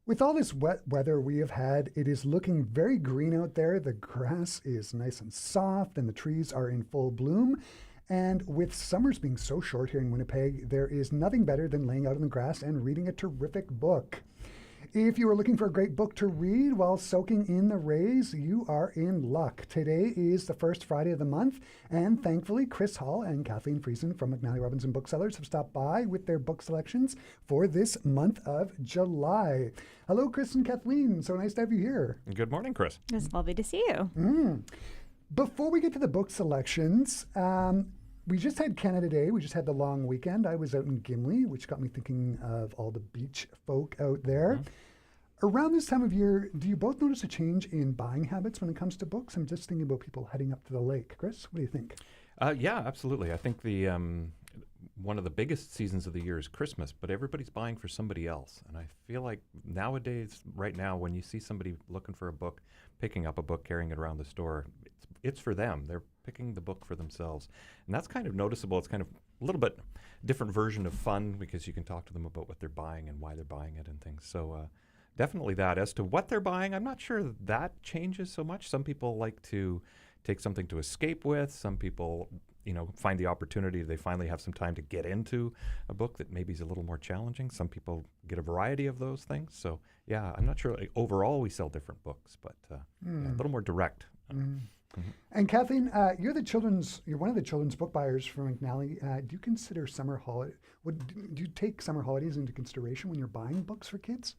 With all this wet weather we have had, it is looking very green out there. The grass is nice and soft and the trees are in full bloom. And with summers being so short here in Winnipeg, there is nothing better than laying out on the grass and reading a terrific book. If you are looking for a great book to read while soaking in the rays, you are in luck. Today is the first Friday of the month, and thankfully, Chris Hall and Kathleen Friesen from McNally Robinson Booksellers have stopped by with their book selections for this month of July. Hello, Chris and Kathleen. So nice to have you here. Good morning, Chris. It's lovely to see you. Before we get to the book selections, we just had Canada Day. We just had the long weekend. I was out in Gimli, which got me thinking of all the beach folk out there. Around this time of year, do you both notice a change in buying habits when it comes to books? I'm just thinking about people heading up to the lake. Chris, what do you think? Yeah, absolutely. I think the one of the biggest seasons of the year is Christmas, but everybody's buying for somebody else. And I feel like nowadays, right now, when you see somebody looking for a book, picking up a book, carrying it around the store, it's for them. They're picking the book for themselves. And that's kind of noticeable. It's kind of a little bit different version of fun because you can talk to them about what they're buying and why they're buying it and things. So definitely that. As to what they're buying, I'm not sure that changes so much. Some people like to take something to escape with. Some people, find the opportunity. They finally have some time to get into a book that maybe is a little more challenging. Some people get a variety of those things. So, yeah, I'm not sure. Overall, we sell different books, but a little more direct. And Kathleen, you're one of the children's book buyers for McNally. Do you consider summer holiday? Do you take summer holidays into consideration when you're buying books for kids?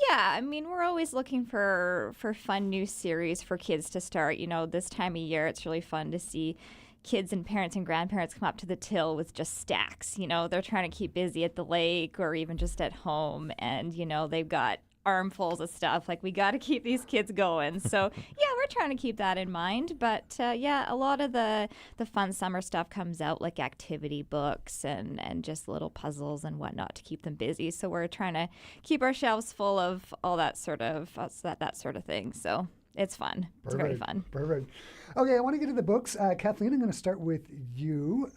Yeah, I mean, we're always looking for fun new series for kids to start. This time of year, it's really fun to see kids and parents and grandparents come up to the till with just stacks. They're trying to keep busy at the lake or even just at home. And, they've got armfuls of stuff. Like, we got to keep these kids going. So, yeah, we're trying to keep that in mind. But, yeah, a lot of the fun summer stuff comes out, like activity books and just little puzzles and whatnot to keep them busy. So we're trying to keep our shelves full of all that sort of that sort of thing. So it's fun. Perfect. It's very fun. Perfect. Okay, I want to get to the books. Kathleen, I'm going to start with you.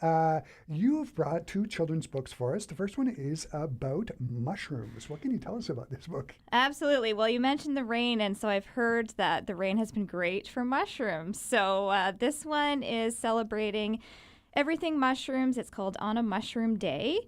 You have brought two children's books for us. The first one is about mushrooms. What can you tell us about this book? Absolutely. Well, you mentioned the rain, and so I've heard that the rain has been great for mushrooms. So this one is celebrating everything mushrooms. It's called On a Mushroom Day,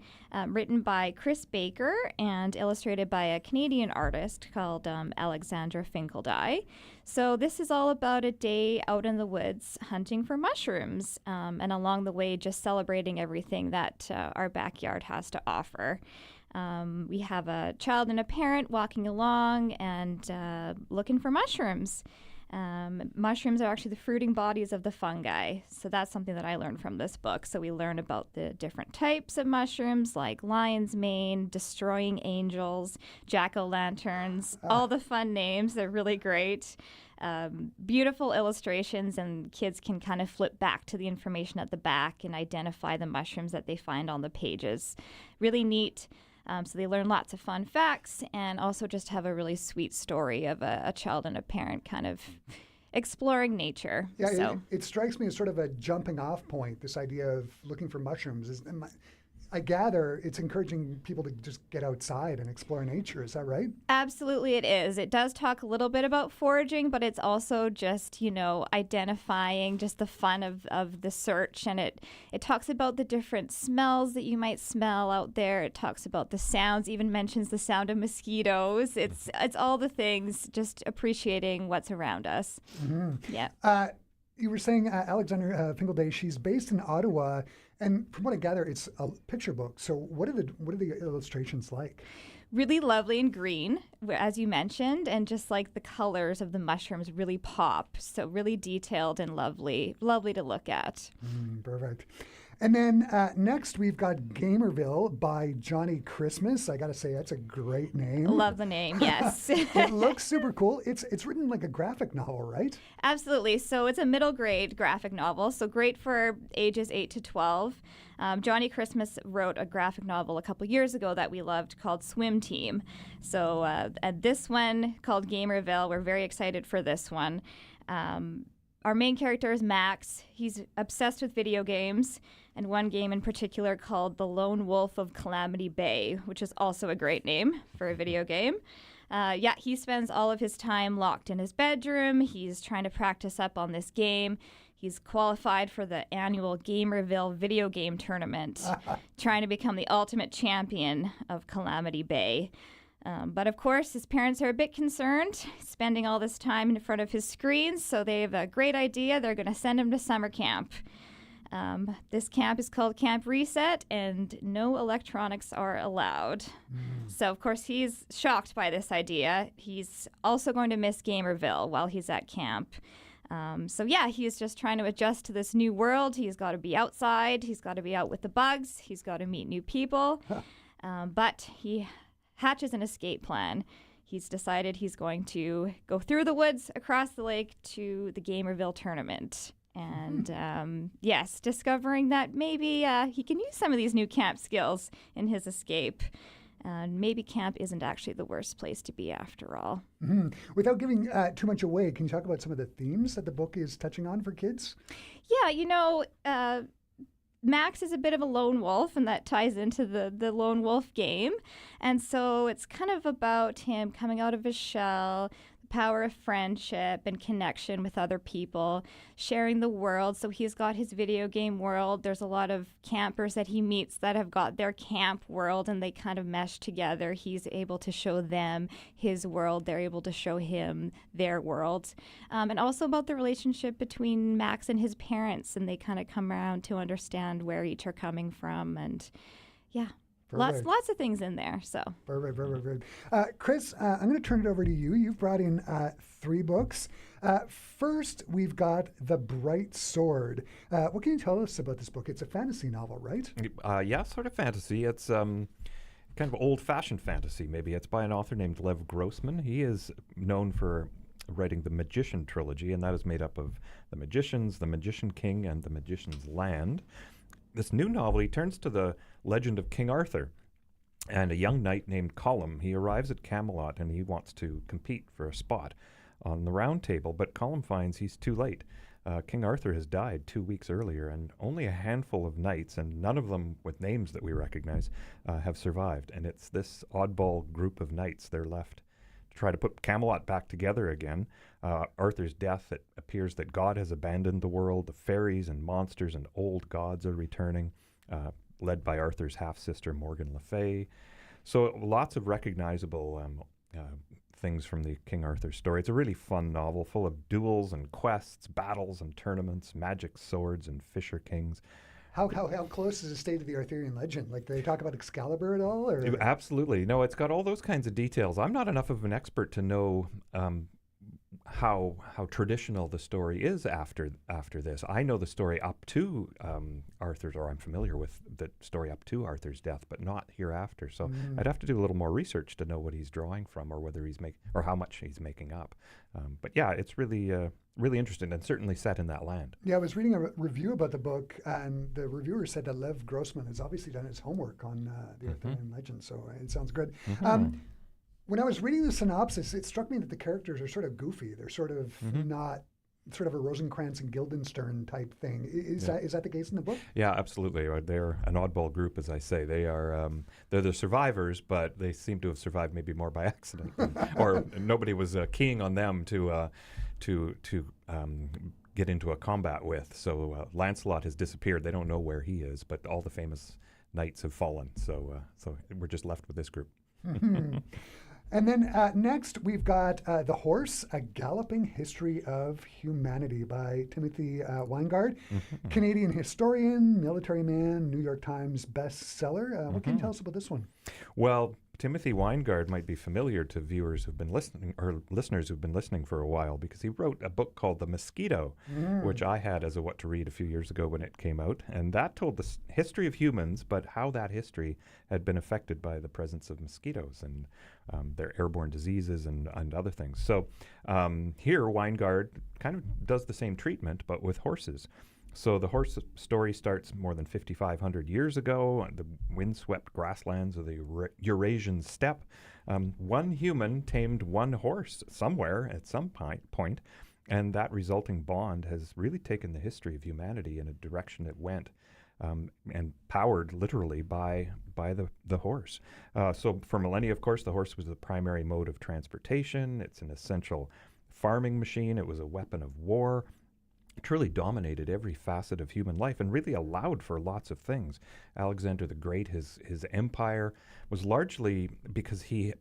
written by Chris Baker and illustrated by a Canadian artist called Alexandra Finkeldye. So this is all about a day out in the woods hunting for mushrooms, and along the way just celebrating everything that our backyard has to offer. We have a child and a parent walking along and looking for mushrooms. Mushrooms are actually the fruiting bodies of the fungi. So that's something that I learned from this book. So we learn about the different types of mushrooms like lion's mane, destroying angels, jack-o'-lanterns, all the fun names. They're really great. Beautiful illustrations, and kids can kind of flip back to the information at the back and identify the mushrooms that they find on the pages. Really neat. So they learn lots of fun facts and also just have a really sweet story of a child and a parent kind of exploring nature. Yeah, so. it strikes me as sort of a jumping off point, this idea of looking for mushrooms. I gather it's encouraging people to just get outside and explore nature. Is that right? Absolutely it is. It does talk a little bit about foraging, but it's also just, identifying just the fun of the search. And it talks about the different smells that you might smell out there. It talks about the sounds, even mentions the sound of mosquitoes. It's all the things, just appreciating what's around us. Mm-hmm. Yeah. You were saying Alexandra Finkeldye, she's based in Ottawa, and from what I gather, it's a picture book. So what are the illustrations like? Really lovely and green, as you mentioned, and just like the colors of the mushrooms really pop. So really detailed and lovely to look at. Perfect. And then next we've got Gamerville by Johnny Christmas. I got to say, that's a great name. Love the name, yes. It looks super cool. It's written like a graphic novel, right? Absolutely. So it's a middle grade graphic novel, so great for ages 8 to 12. Johnny Christmas wrote a graphic novel a couple years ago that we loved called Swim Team. So this one called Gamerville, we're very excited for this one. Our main character is Max. He's obsessed with video games, and one game in particular called The Lone Wolf of Calamity Bay, which is also a great name for a video game. Yeah, he spends all of his time locked in his bedroom. He's trying to practice up on this game. He's qualified for the annual Gamerville video game tournament, trying to become the ultimate champion of Calamity Bay. But of course, his parents are a bit concerned, spending all this time in front of his screens, so they have a great idea. They're going to send him to summer camp. This camp is called Camp Reset, and no electronics are allowed. So, of course, he's shocked by this idea. He's also going to miss Gamerville while he's at camp. So, yeah, he's just trying to adjust to this new world. He's got to be outside. He's got to be out with the bugs. He's got to meet new people. But he hatches an escape plan. He's decided he's going to go through the woods across the lake to the Gamerville tournament. And yes, discovering that maybe he can use some of these new camp skills in his escape. And maybe camp isn't actually the worst place to be after all. Without giving too much away, can you talk about some of the themes that the book is touching on for kids? Yeah, Max is a bit of a lone wolf, and that ties into the lone wolf game. And so it's kind of about him coming out of his shell, power of friendship and connection with other people, sharing the world. So he's got his video game world. There's a lot of campers that he meets that have got their camp world, and they kind of mesh together. He's able to show them his world. They're able to show him their world. And also about the relationship between Max and his parents, and they kind of come around to understand where each are coming from. And yeah. Perfect. Lots of things in there. So Perfect. Chris, I'm going to turn it over to you. You've brought in 3 books. First, we've got The Bright Sword. What can you tell us about this book? It's a fantasy novel, right? Yeah, sort of fantasy. It's kind of old-fashioned fantasy, maybe. It's by an author named Lev Grossman. He is known for writing the Magician trilogy, and that is made up of The Magicians, The Magician King, and The Magician's Land. This new novel, he turns to the legend of King Arthur and a young knight named Colum. He arrives at Camelot and he wants to compete for a spot on the round table, but Colum finds he's too late. King Arthur has died 2 weeks earlier, and only a handful of knights, and none of them with names that we recognize, have survived. And it's this oddball group of knights. They're left to try to put Camelot back together again. Arthur's death, it appears that God has abandoned the world. The fairies and monsters and old gods are returning, led by Arthur's half-sister Morgan Le Fay. So lots of recognizable things from the King Arthur story. It's a really fun novel full of duels and quests, battles and tournaments, magic swords and fisher kings. How close is it stay to the Arthurian legend? Like, do they talk about Excalibur at all? Or? Absolutely. No, it's got all those kinds of details. I'm not enough of an expert to know how traditional the story is after this. I know the story up to Arthur's, or I'm familiar with the story up to Arthur's death, but not hereafter. So I'd have to do a little more research to know what he's drawing from, or whether he's or how much he's making up. But yeah, it's really interesting, and certainly set in that land. Yeah, I was reading a review about the book, and the reviewer said that Lev Grossman has obviously done his homework on the Arthurian legend, so it sounds good. When I was reading the synopsis, it struck me that the characters are sort of goofy. They're sort of not sort of a Rosencrantz and Guildenstern type thing. Is that the case in the book? Yeah, absolutely. They're an oddball group, as I say. They are they're the survivors, but they seem to have survived maybe more by accident, or nobody was keying on them to get into a combat with. So Lancelot has disappeared. They don't know where he is, but all the famous knights have fallen. So we're just left with this group. And then next, we've got The Horse, A Galloping History of Humanity by Timothy Weingard, Canadian historian, military man, New York Times bestseller. What can you tell us about this one? Well, Timothy Weingard might be familiar to viewers who've been listening, or listeners who've been listening for a while, because he wrote a book called The Mosquito, which I had as a what to read a few years ago when it came out. And that told the history of humans, but how that history had been affected by the presence of mosquitoes and their airborne diseases and other things. So here, Weingard kind of does the same treatment, but with horses. So the horse story starts more than 5,500 years ago on the windswept grasslands of the Eurasian steppe. One human tamed one horse somewhere at some point, and that resulting bond has really taken the history of humanity in a direction it went. and powered literally by the horse. So for millennia, of course, the horse was the primary mode of transportation. It's an essential farming machine. It was a weapon of war. It truly dominated every facet of human life and really allowed for lots of things. Alexander the Great, his empire was largely because he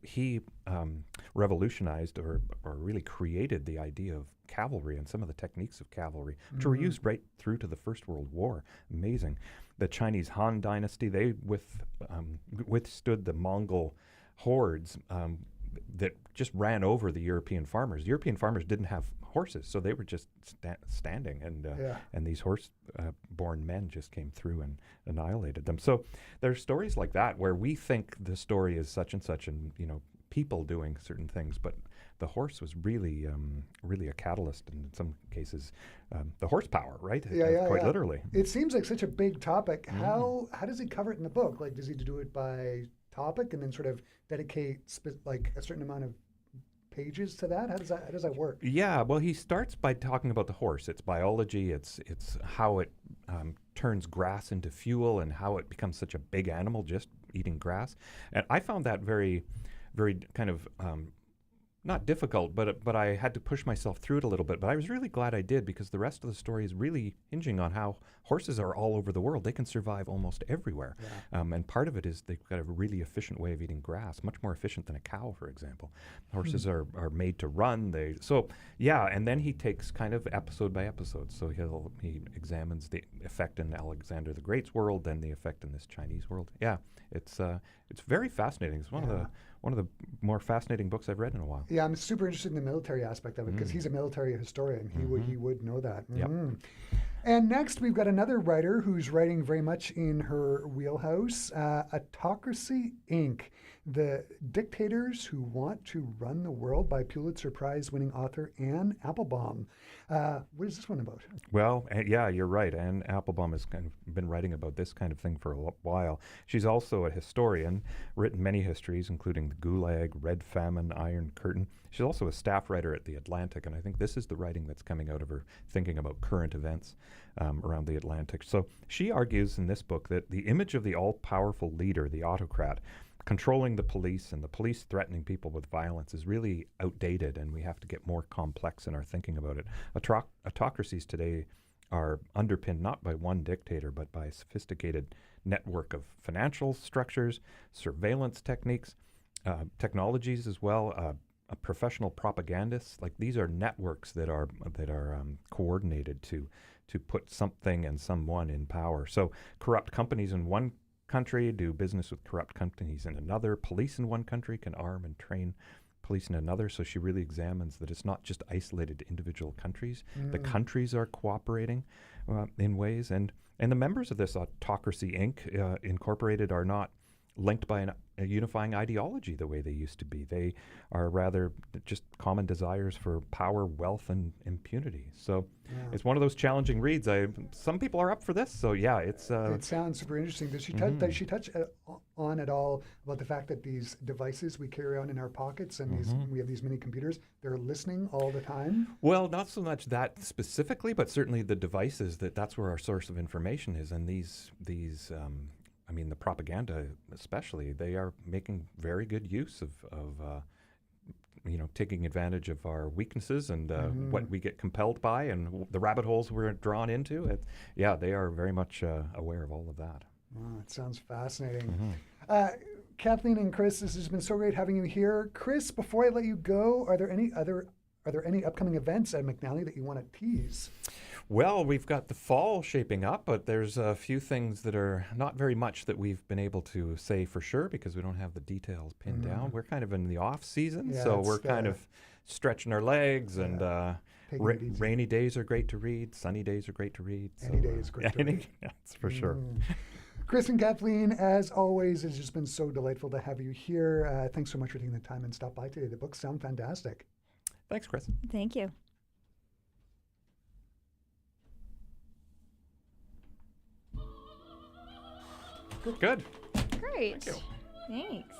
revolutionized or really created the idea of cavalry and some of the techniques of cavalry, which were used right through to the First World War. Amazing. The Chinese Han Dynasty, they withstood the Mongol hordes that just ran over the European farmers. European farmers didn't have horses, so they were just standing, and these horse-born men just came through and annihilated them. So there are stories like that where we think the story is such and such, and people doing certain things, but the horse was really a catalyst, and in some cases, the horsepower, right? Quite literally. It seems like such a big topic. How does he cover it in the book? Like, does he do it by topic and then sort of dedicate like a certain amount of pages to that? How does that work? Yeah, well, he starts by talking about the horse, its biology, it's how it turns grass into fuel, and how it becomes such a big animal just eating grass. And I found that very, very kind of not difficult, but I had to push myself through it a little bit. But I was really glad I did, because the rest of the story is really hinging on how horses are all over the world. They can survive almost everywhere. Yeah. And part of it is they've got a really efficient way of eating grass, much more efficient than a cow, for example. Horses are made to run. And then he takes kind of episode by episode. So he examines the effect in Alexander the Great's world, then the effect in this Chinese world. Yeah, it's very fascinating. It's one of the more fascinating books I've read in a while. Yeah, I'm super interested in the military aspect of it, because he's a military historian. He would know that. Yep. And next, we've got another writer who's writing very much in her wheelhouse, Autocracy, Inc., The Dictators Who Want to Run the World, by Pulitzer Prize-winning author Anne Applebaum. What is this one about? Well, yeah, you're right. Anne Applebaum has kind of been writing about this kind of thing for a while. She's also a historian, written many histories, including the Gulag, Red Famine, Iron Curtain. She's also a staff writer at The Atlantic, and I think this is the writing that's coming out of her thinking about current events around the Atlantic. So she argues in this book that the image of the all-powerful leader, the autocrat, controlling the police and the police threatening people with violence is really outdated, and we have to get more complex in our thinking about it. Autocracies today are underpinned not by one dictator, but by a sophisticated network of financial structures, surveillance techniques, technologies as well, professional propagandists. Like, these are networks that are coordinated to put something and someone in power. So corrupt companies in one country do business with corrupt companies in another. Police in one country can arm and train police in another. So she really examines that it's not just isolated to individual countries. The countries are cooperating in ways, and the members of this Autocracy, Inc. Incorporated are not linked by a unifying ideology the way they used to be. They are rather just common desires for power, wealth, and impunity. So it's one of those challenging reads. Some people are up for this, so yeah, it's... it sounds super interesting. Does she touch on at all about the fact that these devices we carry on in our pockets, and we have these mini computers, they're listening all the time? Well, not so much that specifically, but certainly the devices, that's where our source of information is, and these the propaganda especially, they are making very good use of taking advantage of our weaknesses and what we get compelled by and the rabbit holes we're drawn into. They are very much aware of all of that. Oh, it sounds fascinating. Kathleen and Chris, this has been so great having you here. Chris, before I let you go, are there any upcoming events at McNally that you want to tease? Well, we've got the fall shaping up, but there's a few things that are not very much that we've been able to say for sure because we don't have the details pinned down. We're kind of in the off season, so we're kind of stretching our legs, and rainy days are great to read, sunny days are great to read. Any day is great to read. That's for sure. Chris and Kathleen, as always, it's just been so delightful to have you here. Thanks so much for taking the time and stop by today. The books sound fantastic. Thanks, Chris. Thank you. Good. Great. Thank you. Thanks.